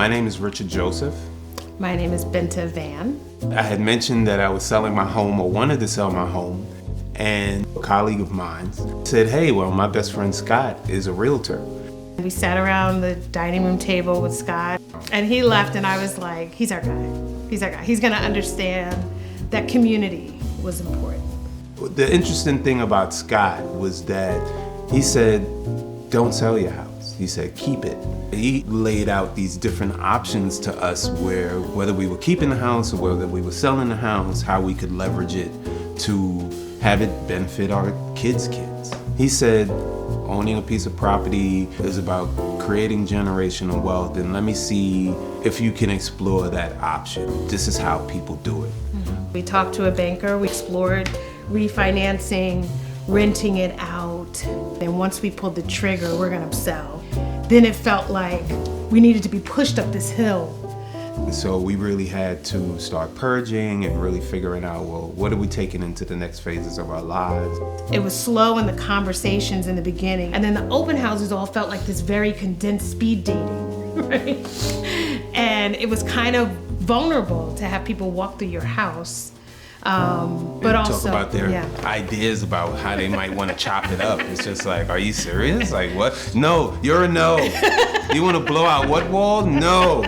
My name is Richard Joseph. My name is Binta Van. I had mentioned that I was selling my home or wanted to sell my home, and a colleague of mine said, hey, well, my best friend Scott is a realtor. We sat around the dining room table with Scott, and he left, and I was like, he's our guy. He's our guy. He's gonna understand that community was important. The interesting thing about Scott was that he said, don't sell your house. He said, keep it. He laid out these different options to us where whether we were keeping the house or whether we were selling the house, how we could leverage it to have it benefit our kids' kids. He said, owning a piece of property is about creating generational wealth, and let me see if you can explore that option. This is how people do it. Mm-hmm. We talked to a banker, we explored refinancing, renting it out, and once we pulled the trigger, we're gonna sell. Then it felt like we needed to be pushed up this hill. And so we really had to start purging and really figuring out, well, what are we taking into the next phases of our lives? It was slow in the conversations in the beginning, and then the open houses all felt like this very condensed speed dating, right? And it was kind of vulnerable to have people walk through your house. But also talk about their ideas about how they might want to chop it up. It's just like, are you serious? Like what? No, you're a no. You want to blow out what wall? No.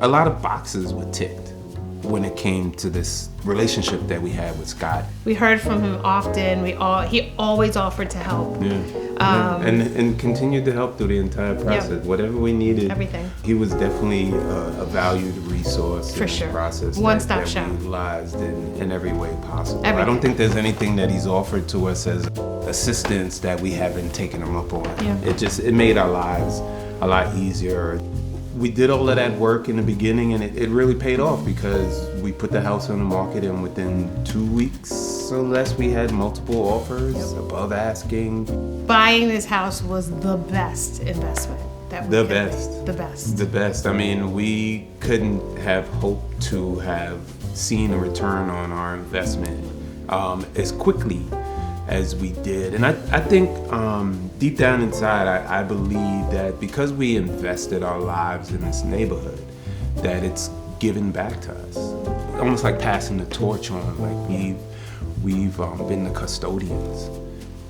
A lot of boxes were ticked when it came to this relationship that we had with Scott. We heard from him often. He always offered to help. And continued to help through the entire process. Whatever we needed, everything. He was definitely a valued resource for in sure. the process. One-stop that shop. we utilized in every way possible. Everything. I don't think there's anything that he's offered to us as assistance that we haven't taken him up on. Yeah. It made our lives a lot easier. We did all of that work in the beginning, and it really paid off because we put the house on the market, and within 2 weeks or less, we had multiple offers above asking. Buying this house was the best investment that we could make. The best. I mean, we couldn't have hoped to have seen a return on our investment as quickly as we did. And I think deep down inside, I believe that because we invested our lives in this neighborhood, that it's given back to us. Almost like passing the torch on, like we've been the custodians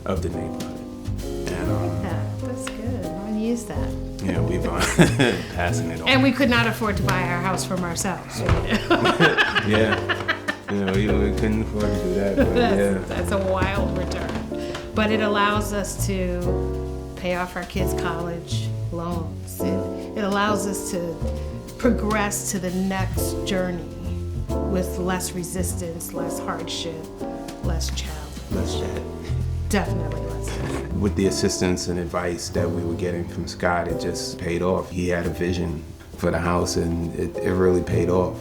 of the neighborhood. And that's good. I'm gonna use that. Yeah, we've passing it on. And we could not afford to buy our house from ourselves. Yeah. We couldn't afford to do that. But that's a wild return. But it allows us to pay off our kids' college loans. It allows us to progress to the next journey with less resistance, less hardship, less challenge. Definitely less debt. With the assistance and advice that we were getting from Scott, it just paid off. He had a vision for the house, and it really paid off.